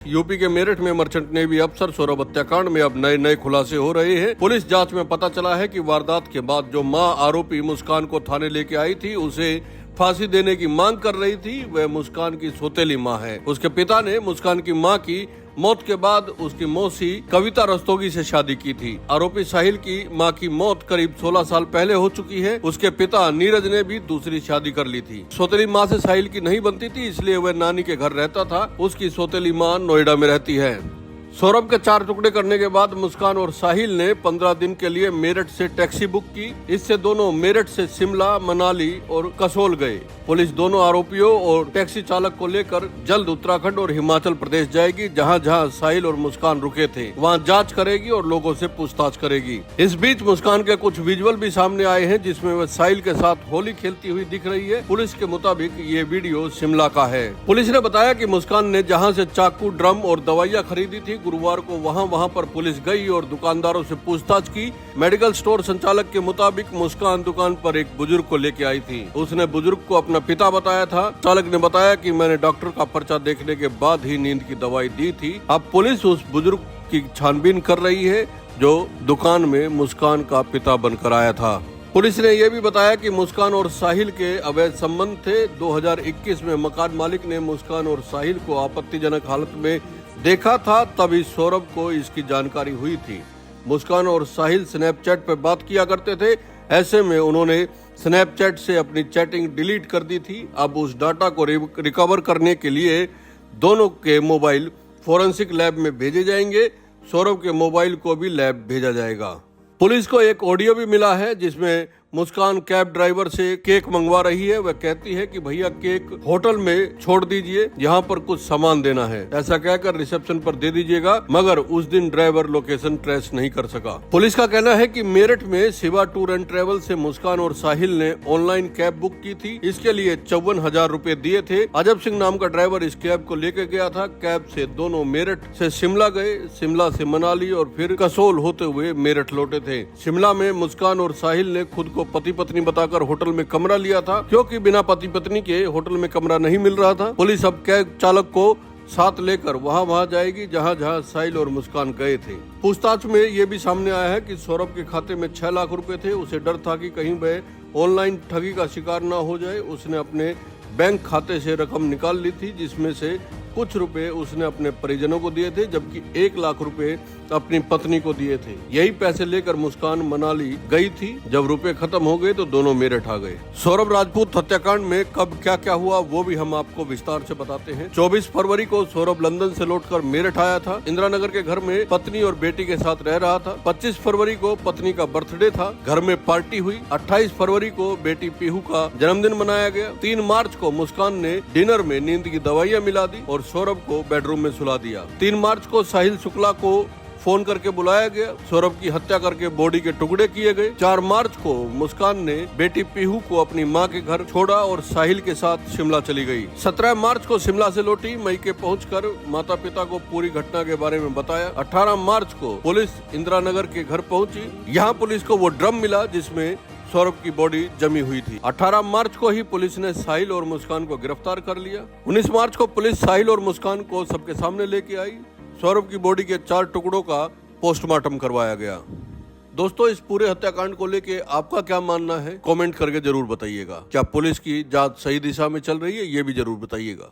UP के मेरठ में merchant navy अफसर सौरभ हत्याकांड में अब नए खुलासे हो रहे हैं। पुलिस जांच में पता चला है कि वारदात के बाद जो मां आरोपी मुस्कान को थाने लेके आई थी, उसे फांसी देने की मांग कर रही थी, वह मुस्कान की सौतेली मां है। उसके पिता ने मुस्कान की मां की मौत के बाद उसकी मौसी कविता रस्तोगी से शादी की थी। आरोपी साहिल की मां की मौत करीब 16 साल पहले हो चुकी है। उसके पिता नीरज ने भी दूसरी शादी कर ली थी। सौतेली मां से साहिल की नहीं बनती थी, इसलिए वह नानी के घर रहता था। उसकी सौतेली मां नोएडा में रहती है। सौरभ के 4 टुकड़े करने के बाद मुस्कान और साहिल ने 15 दिन के लिए मेरठ से टैक्सी बुक की। इससे दोनों मेरठ से शिमला, मनाली और कसोल गए। पुलिस दोनों आरोपियों और टैक्सी चालक को लेकर जल्द उत्तराखंड और हिमाचल प्रदेश जाएगी, जहां साहिल और मुस्कान रुके थे। वहां जांच करेगी और लोगों से पूछताछ करेगी। इस बीच मुस्कान के कुछ विजुअल भी सामने आए हैं, जिसमें वह साहिल के साथ होली खेलती हुई दिख रही है। पुलिस के मुताबिक ये वीडियो शिमला का है। पुलिस ने बताया कि मुस्कान ने जहाँ से चाकू, ड्रम और दवाइयाँ खरीदी थी, गुरुवार को वहां पर पुलिस गई और दुकानदारों से पूछताछ की। मेडिकल स्टोर संचालक के मुताबिक मुस्कान दुकान पर एक बुजुर्ग को लेके आई थी। उसने बुजुर्ग को अपना पिता बताया था। चालक ने बताया कि मैंने डॉक्टर का पर्चा देखने के बाद ही नींद की दवाई दी थी। अब पुलिस उस बुजुर्ग की छानबीन कर रही है जो दुकान में मुस्कान का पिता बनकर आया था। पुलिस ने यह भी बताया कि मुस्कान और साहिल के अवैध संबंध थे। 2021 में मकान मालिक ने मुस्कान और साहिल को आपत्तिजनक हालत में देखा था, तभी सौरभ को इसकी जानकारी हुई थी। मुस्कान और साहिल स्नैपचैट पर बात किया करते थे। ऐसे में उन्होंने स्नैपचैट से अपनी चैटिंग डिलीट कर दी थी। अब उस डाटा को रिकवर करने के लिए दोनों के मोबाइल फोरेंसिक लैब में भेजे जाएंगे। सौरभ के मोबाइल को भी लैब भेजा जाएगा। पुलिस को एक ऑडियो भी मिला है, जिसमें मुस्कान कैब ड्राइवर से केक मंगवा रही है। वह कहती है कि भैया केक होटल में छोड़ दीजिए, यहाँ पर कुछ सामान देना है, ऐसा कहकर रिसेप्शन पर दे दीजिएगा। मगर उस दिन ड्राइवर लोकेशन ट्रेस नहीं कर सका। पुलिस का कहना है कि मेरठ में शिवा टूर एंड ट्रेवल से मुस्कान और साहिल ने ऑनलाइन कैब बुक की थी। इसके लिए 54,000 रुपए दिए थे। अजब सिंह नाम का ड्राइवर इस कैब को लेकर गया था। कैब से दोनों मेरठ से शिमला गए, शिमला से मनाली और फिर कसोल होते हुए मेरठ लौटे थे। शिमला में मुस्कान और साहिल ने खुद पति पत्नी बताकर होटल में कमरा लिया था, क्योंकि बिना पति पत्नी के होटल में कमरा नहीं मिल रहा था। पुलिस अब कैब चालक को साथ लेकर वहां जाएगी जहां साहिल और मुस्कान गए थे। पूछताछ में ये भी सामने आया है कि सौरभ के खाते में 6 लाख रुपए थे। उसे डर था कि कहीं वह ऑनलाइन ठगी का शिकार न हो जाए। उसने अपने बैंक खाते से रकम निकाल ली थी, जिसमें से कुछ रुपए उसने अपने परिजनों को दिए थे, जबकि 1 लाख रुपए अपनी पत्नी को दिए थे। यही पैसे लेकर मुस्कान मनाली गई थी। जब रुपए खत्म हो गए तो दोनों मेरठ आ गए। सौरभ राजपूत हत्याकांड में कब क्या हुआ वो भी हम आपको विस्तार से बताते हैं। 24 फरवरी को सौरभ लंदन से लौटकर मेरठ आया था। इंदिरा नगर के घर में पत्नी और बेटी के साथ रह रहा था। 25 फरवरी को पत्नी का बर्थडे था, घर में पार्टी हुई। 28 फरवरी को बेटी पीहू का जन्मदिन मनाया गया। 3 मार्च को मुस्कान ने डिनर में नींद की दवाइयाँ मिला दी और सौरभ को बेडरूम में सुला दिया। 3 मार्च को साहिल शुक्ला को फोन करके बुलाया गया। सौरभ की हत्या करके बॉडी के टुकड़े किए गए। 4 मार्च को मुस्कान ने बेटी पीहू को अपनी मां के घर छोड़ा और साहिल के साथ शिमला चली गई। 17 मार्च को शिमला से लौटी। मई के पहुंचकर माता पिता को पूरी घटना के बारे में बताया। 18 मार्च को पुलिस इंदिरा नगर के घर पहुंची। यहाँ पुलिस को वो ड्रम मिला जिसमें सौरभ की बॉडी जमी हुई थी। 18 मार्च को ही पुलिस ने साहिल और मुस्कान को गिरफ्तार कर लिया। 19 मार्च को पुलिस साहिल और मुस्कान को सबके सामने लेके आई। सौरभ की बॉडी के 4 टुकड़ों का पोस्टमार्टम करवाया गया। दोस्तों, इस पूरे हत्याकांड को लेके आपका क्या मानना है, कमेंट करके जरूर बताइएगा। क्या पुलिस की जांच सही दिशा में चल रही है, ये भी जरूर बताइएगा।